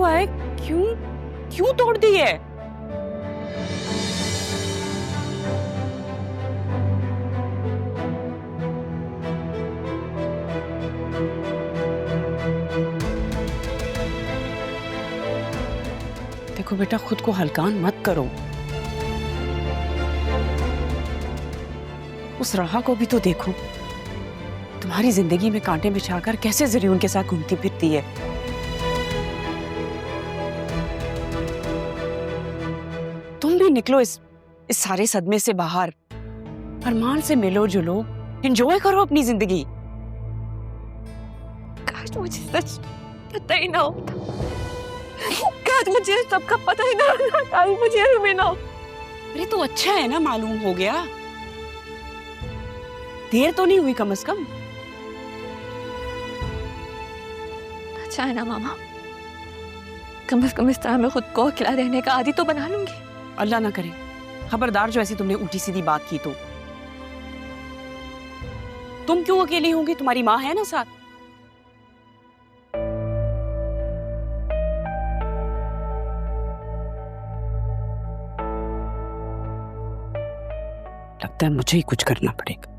हुआ है? क्यों क्यों तोड़ दी है? देखो बेटा, खुद को हल्कान मत करो। उस राहा को भी तो देखो, तुम्हारी जिंदगी में कांटे बिछाकर कैसे जरिए उनके साथ घूमती फिरती है। तुम भी निकलो इस सारे सदमे से बाहर, अरमान से मिलो जुलो, एंजॉय करो अपनी जिंदगी। काश मुझे सच पता ही ना होता, काश मुझे सबका पता ही ना होता, काश मुझे हमें ना हो। अरे तो अच्छा है ना, मालूम हो गया, देर तो नहीं हुई कम से कम। अच्छा है ना मामा, कम से कम इस तरह मैं खुद को अकेला रहने का आदी तो बना लूंगी। अल्लाह ना करे, खबरदार जो ऐसी तुमने उल्टी सीधी बात की तो। तुम क्यों अकेली होंगी, तुम्हारी माँ है ना साथ। लगता है मुझे ही कुछ करना पड़ेगा।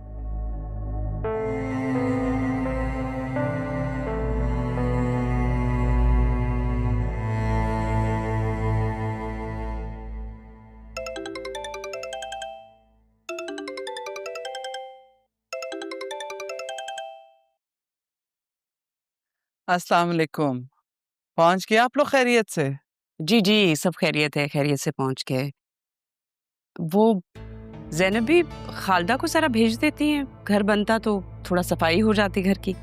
अस्सलाम वालेकुम। पहुंच गए आप लोग खैरियत से? जी जी, सब खैरियत है, खैरियत से पहुंच गए। वो ज़ैनब भी खालदा को सारा भेज देती हैं, घर बनता तो थोड़ा सफाई हो जाती घर की।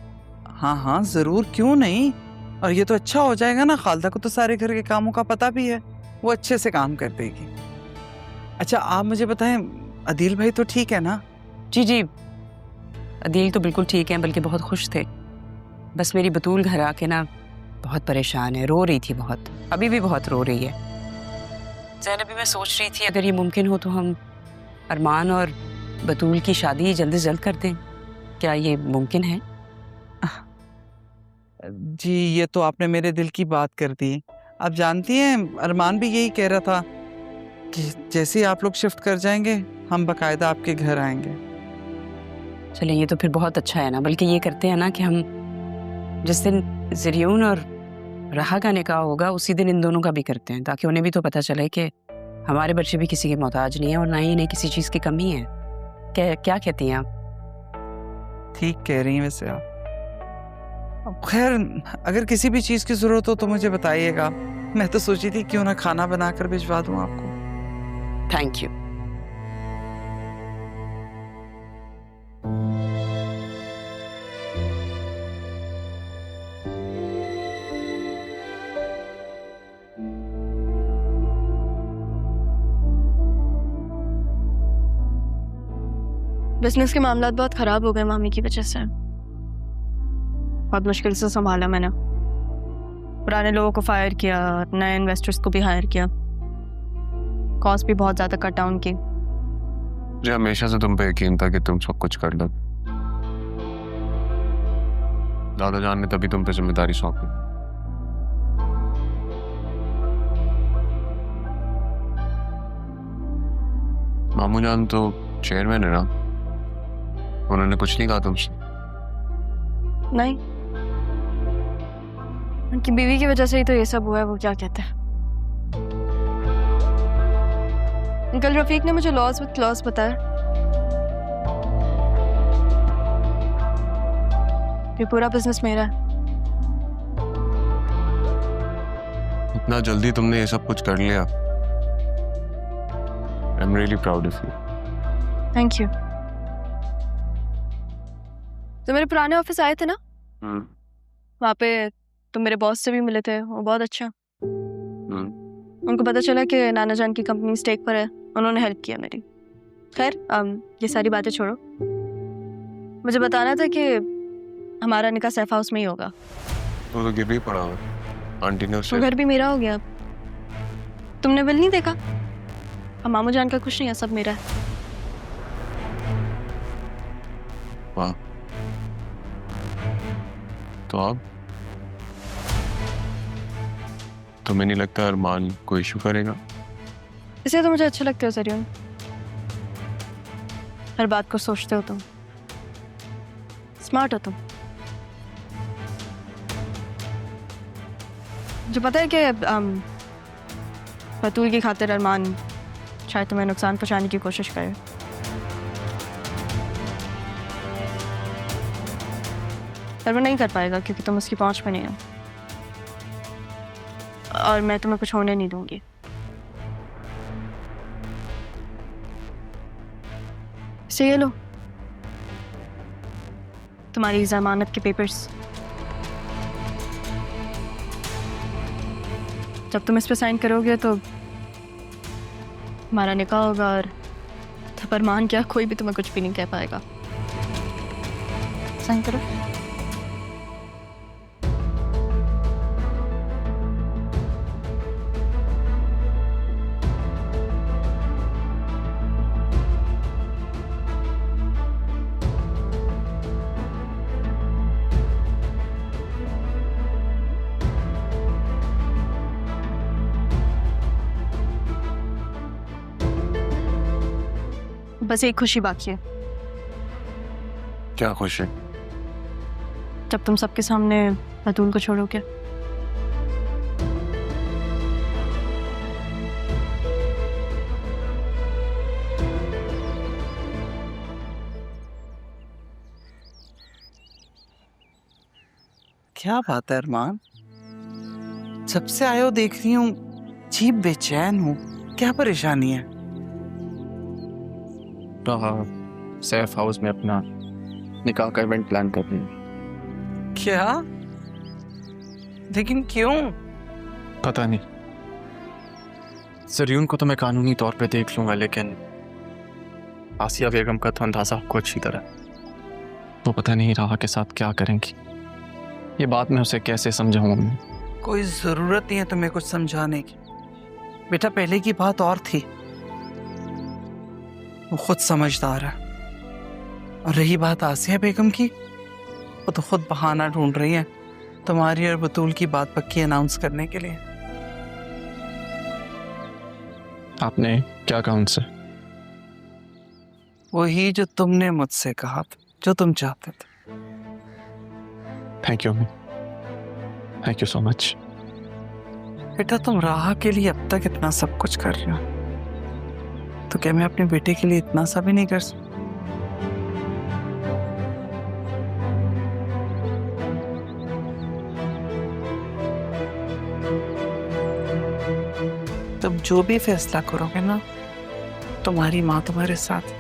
हाँ हाँ जरूर, क्यों नहीं। और ये तो अच्छा हो जाएगा ना, खालदा को तो सारे घर के कामों का पता भी है, वो अच्छे से काम कर देगी। अच्छा आप मुझे बताएं, अदील भाई तो ठीक है ना? जी जी, अदील तो बिल्कुल ठीक है, बल्कि बहुत खुश थे। बस मेरी बतूल घर आके ना बहुत परेशान है, रो रही थी बहुत, अभी भी बहुत रो रही है। ज़ैनब भी मैं सोच रही थी अगर ये मुमकिन हो तो हम अरमान और बतूल की शादी जल्द से जल्द कर दें। क्या ये मुमकिन है? जी ये तो आपने मेरे दिल की बात कर दी। आप जानती हैं अरमान भी यही कह रहा था कि जैसे ही आप लोग शिफ्ट कर जाएंगे हम बाकायदा आपके घर आएंगे। चलिए ये तो फिर बहुत अच्छा है ना, बल्कि ये करते हैं ना कि हम जिस दिन ज़रियून और राहा का निकाह होगा उसी दिन इन दोनों का भी करते हैं, ताकि उन्हें भी तो पता चले कि हमारे बच्चे भी किसी के मोहताज नहीं है और ना ही इन्हें किसी चीज़ की कमी है। क्या कहती हैं आप? ठीक कह रही हैं वैसे आप। अब खैर अगर किसी भी चीज़ की ज़रूरत हो तो मुझे बताइएगा। मैं तो सोची थी क्यों ना खाना बनाकर भिजवा दूं आपको। Thank you. बिजनेस के मामलात बहुत खराब हो गए मामी की वजह से, बहुत मुश्किल से संभाला मैंने। पुराने लोगों को फायर किया, नए इन्वेस्टर्स को भी हायर किया, कॉस्ट भी बहुत ज्यादा कट डाउन की। मुझे हमेशा से तुम पे यकीन था कि तुम सब कुछ कर लो। दादा जान ने तभी तुम पे जिम्मेदारी सौंपी। मामू जान तो चेयरमैन है ना, उन्होंने कुछ नहीं कहा तुमसे? नहीं, उनकी बीवी की वजह से ही तो ये सब हुआ है। वो क्या कहते हैं, अंकल रफीक ने मुझे लॉस विद क्लॉज बताया। ये पूरा बिजनेस मेरा है। इतना जल्दी तुमने ये सब कुछ कर लिया। I am really proud of you. Thank you. तो मेरे पुराने ऑफिस आए थे ना, वहाँ पे तुम मेरे बॉस से भी मिले थे, वो बहुत अच्छा। उनको पता चला कि नाना जान की कंपनी स्टेक पर है, उन्होंने हेल्प किया मेरी। खैर ये सारी बातें छोड़ो, मुझे बताना था कि हमारा निकाह सैफ हाउस में ही होगा। वो तो गिर भी पड़ा हुआ, आंटी ने उसे। वो घर भी मेरा हो गया। तुमने बिल नहीं देखा? अब मामू जान का कुछ नहीं है, सब मेरा है। वाह, तो अब तुम्हें नहीं लगता अरमान कोई इशू करेगा? इसलिए तो मुझे अच्छा लगता है जरियन, हर बात को सोचते हो तुम, स्मार्ट हो तुम। जो पता है कि बतूल की खातिर अरमान शायद तुम्हें नुकसान पहुंचाने की कोशिश करे, पर वो नहीं कर पाएगा क्योंकि तुम उसकी पहुंच में नहीं हो, और मैं तुम्हें कुछ होने नहीं दूंगी। से ये लो तुम्हारी जमानत के पेपर्स। जब तुम इस पे साइन करोगे तो हमारा निकाह होगा, और तब अरमान क्या कोई भी तुम्हें कुछ भी नहीं कह पाएगा। साइन करो। बस एक खुशी बाकी है। क्या खुश है? जब तुम सबके सामने बतूल को छोड़ोगे। क्या बात है अरमान, जब से आए हो देख रही हूँ अजीब बेचैन हूँ, क्या परेशानी है? सैफ हाउस में अपना निकाह का इवेंट प्लान कर रही हूँ। क्या? लेकिन क्यों? पता नहीं, जरियन को तो मैं कानूनी तौर पे देख लूंगा, लेकिन आसिया बेगम का तो अंदाजा आपको अच्छी तरह। वो पता नहीं राहा के साथ क्या करेंगी। ये बात मैं उसे कैसे समझाऊंगा? कोई जरूरत नहीं है तुम्हें कुछ समझाने की बेटा, पहले की बात और थी, वो खुद समझदार है। और रही बात आसिया बेगम की, वो तो खुद बहाना ढूंढ रही है तुम्हारी और बतूल की बात पक्की अनाउंस करने के लिए। आपने क्या कहा उनसे? वही जो तुमने मुझसे कहा था, जो तुम चाहते थे। Thank you, thank you so much. बेटा तुम राह के लिए अब तक इतना सब कुछ कर रहे हो, तो क्या मैं अपने बेटे के लिए इतना सा भी नहीं कर सकता? तुम जो भी फैसला करोगे ना, तुम्हारी माँ तुम्हारे साथ।